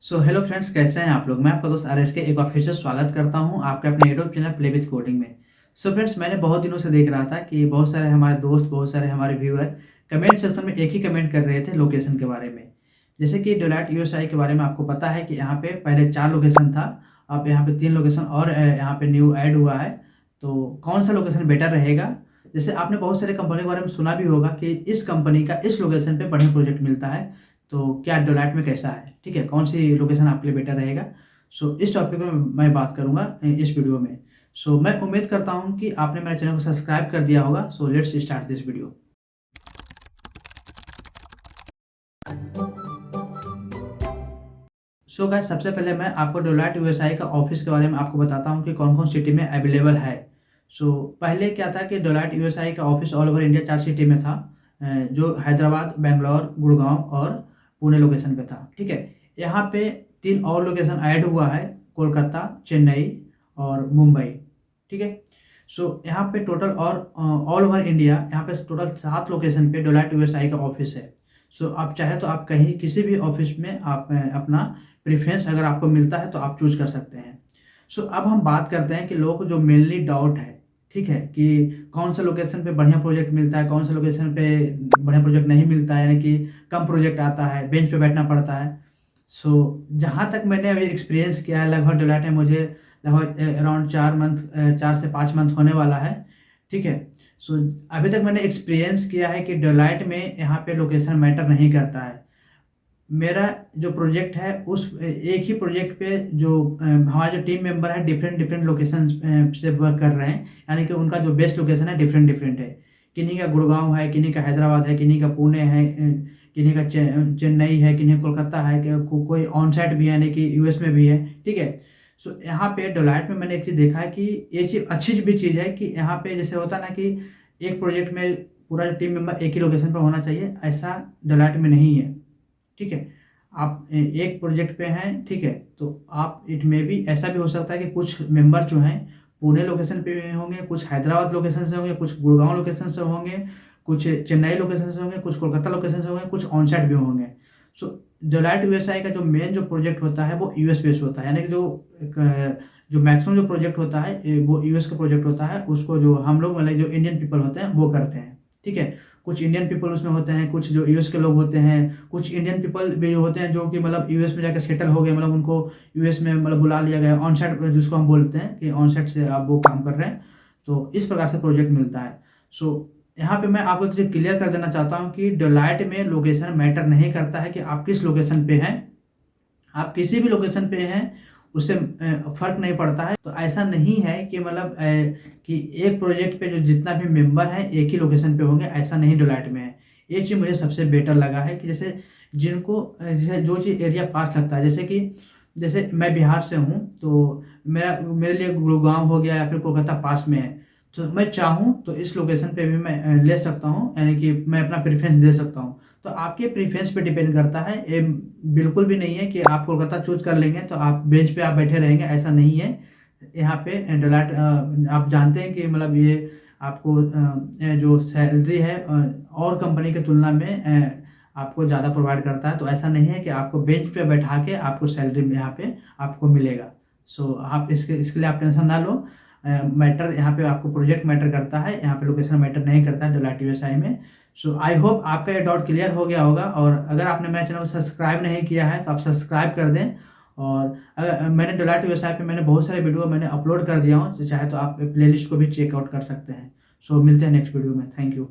Hello friends, कैसे हैं आप लोग। मैं आपका दोस्त आरएस के एक बार फिर से स्वागत करता हूं आपके अपने YouTube channel play with coding में। फ्रेंड्स, मैंने बहुत दिनों से देख रहा था कि बहुत सारे हमारे दोस्त, बहुत सारे हमारे व्यूअर कमेंट सेक्शन में एक ही कमेंट कर रहे थे लोकेशन के बारे में। जैसे कि डेलॉयट यूएसआई के बारे में आपको पता है कि यहाँ पे पहले 4 लोकेशन था, अब यहाँ पे 3 लोकेशन और यहाँ पे न्यू ऐड हुआ है। तो कौन सा लोकेशन बेटर रहेगा। जैसे आपने बहुत सारे कंपनी के बारे में सुना भी होगा कि इस कंपनी का इस लोकेशन पे बढ़िया प्रोजेक्ट मिलता है, तो क्या डेलॉयट में कैसा है, ठीक है, कौन सी लोकेशन आपके लिए बेटर रहेगा। इस टॉपिक में मैं बात करूंगा इस वीडियो में। मैं उम्मीद करता हूं कि आपने मेरे चैनल को सब्सक्राइब कर दिया होगा। Let's start this video. Guys, सबसे पहले मैं आपको डेलॉयट यूएसआई का ऑफिस के बारे में आपको बताता हूं कि कौन कौन सिटी में अवेलेबल है। पहले क्या था कि डेलॉयट यूएसआई का office all over India 4 city में था, जो हैदराबाद, बेंगलोर, गुड़गांव और पुणे लोकेशन पे था, ठीक है। यहाँ पे 3 और लोकेशन ऐड हुआ है, कोलकाता, चेन्नई और मुंबई, ठीक है। यहाँ पे टोटल और ऑल ओवर इंडिया यहाँ पे टोटल 7 लोकेशन पे डेलॉयट यूएसआई का ऑफिस है। आप चाहे तो आप कहीं किसी भी ऑफिस में आप अपना प्रेफरेंस अगर आपको मिलता है तो आप चूज कर सकते हैं। अब हम बात करते हैं कि लोगों को जो मेनली डाउट है, ठीक है, कि कौन सा लोकेशन पे बढ़िया प्रोजेक्ट मिलता है, कौन सा लोकेशन पे बढ़िया प्रोजेक्ट नहीं मिलता है, यानी कि कम प्रोजेक्ट आता है, बेंच पे बैठना पड़ता है। जहाँ तक मैंने अभी एक्सपीरियंस किया है, लगभग डेलॉयट में मुझे लगभग अराउंड 4 से 5 मंथ होने वाला है, ठीक है। अभी तक मैंने एक्सपीरियंस किया है कि डेलॉयट में यहाँ पे लोकेशन मैटर नहीं करता है। मेरा जो प्रोजेक्ट है उस एक ही प्रोजेक्ट पे जो हमारे जो टीम मेंबर है डिफरेंट डिफरेंट लोकेशन से वर्क कर रहे हैं, यानी कि उनका जो बेस्ट लोकेशन है डिफरेंट डिफरेंट है। किन्हीं का गुड़गांव है, किन्हीं का हैदराबाद है, किन्हीं का पुणे है, किन्हीं का चेन्नई है, किन्हीं कोलकाता है, कोई ऑन साइट भी है, यानी कि यूएस में भी है, ठीक है। यहाँ पे डेलॉयट में मैंने एक चीज़ देखा है कि ये चीज़ अच्छी भी चीज़ है कि यहाँ पे जैसे होता ना कि एक प्रोजेक्ट में पूरा टीम मेंबर एक ही लोकेशन पर होना चाहिए, ऐसा डेलॉयट में नहीं है, ठीक है। आप एक प्रोजेक्ट पे हैं, ठीक है, तो आप इट में भी ऐसा भी हो सकता है कि कुछ मेंबर जो हैं पुणे लोकेशन पे भी होंगे, कुछ हैदराबाद लोकेशन से होंगे, कुछ गुड़गांव लोकेशन से होंगे, कुछ चेन्नई लोकेशन से होंगे, कुछ कोलकाता लोकेशन से होंगे, कुछ ऑन साइट भी होंगे। डेलॉयट यूएसआई का जो मेन जो प्रोजेक्ट होता है वो यूएस बेस्ड होता है, यानी कि जो मैक्सिमम जो प्रोजेक्ट होता है वो यूएस का प्रोजेक्ट होता है। उसको जो हम लोग मतलब जो इंडियन पीपल होते हैं वो करते हैं, ठीक है। कुछ इंडियन पीपल उसमें होते हैं, कुछ जो यूएस के लोग होते हैं, कुछ इंडियन पीपल भी होते हैं जो कि मतलब यूएस में जाकर सेटल हो गए, मतलब उनको यूएस में मतलब बुला लिया गया ऑन साइट, जिसको हम बोलते हैं कि ऑन साइट से आप वो काम कर रहे हैं। तो इस प्रकार से प्रोजेक्ट मिलता है। यहाँ पे मैं आपको एक चीज़ क्लियर कर देना चाहता हूँ कि डेलॉयट में लोकेशन मैटर नहीं करता है कि आप किस लोकेशन पे हैं। आप किसी भी लोकेशन पे हैं, उससे फर्क नहीं पड़ता है। तो ऐसा नहीं है कि मतलब कि एक प्रोजेक्ट पे जो जितना भी मेंबर है एक ही लोकेशन पे होंगे, ऐसा नहीं डेलॉयट में है। ये चीज़ मुझे सबसे बेटर लगा है कि जैसे जिनको जैसे जो चीज़ एरिया पास लगता है, जैसे मैं बिहार से हूँ, तो मेरे लिए गुड़गांव हो गया या फिर कोलकाता पास में है, तो मैं चाहूँ तो इस लोकेशन पे भी मैं ले सकता हूँ, यानी कि मैं अपना प्रेफरेंस दे सकता हूँ। तो आपके प्रेफरेंस पे डिपेंड करता है। ये बिल्कुल भी नहीं है कि आप कोलकाता चूज कर लेंगे तो आप बेंच पे आप बैठे रहेंगे, ऐसा नहीं है। यहाँ पे डेलॉयट आप जानते हैं कि मतलब ये आपको जो सैलरी है और कंपनी की तुलना में आपको ज़्यादा प्रोवाइड करता है। तो ऐसा नहीं है कि आपको बेंच पे बैठा के आपको सैलरी यहाँ पे आपको मिलेगा। आप इसके लिए आप टेंशन ना लो। मैटर यहाँ पे आपको प्रोजेक्ट मैटर करता है, यहाँ पे लोकेशन मैटर नहीं करता है डेलॉयट यूएसआई में। आई होप आपका ये डाउट क्लियर हो गया होगा। और अगर आपने मेरे चैनल को सब्सक्राइब नहीं किया है तो आप सब्सक्राइब कर दें। और अगर मैंने डेलॉयट यूएसआई पे मैंने बहुत सारे वीडियो मैंने अपलोड कर दिया हूँ, तो चाहे तो आप प्लेलिस्ट को भी चेकआउट कर सकते हैं। मिलते हैं नेक्स्ट वीडियो में। Thank you.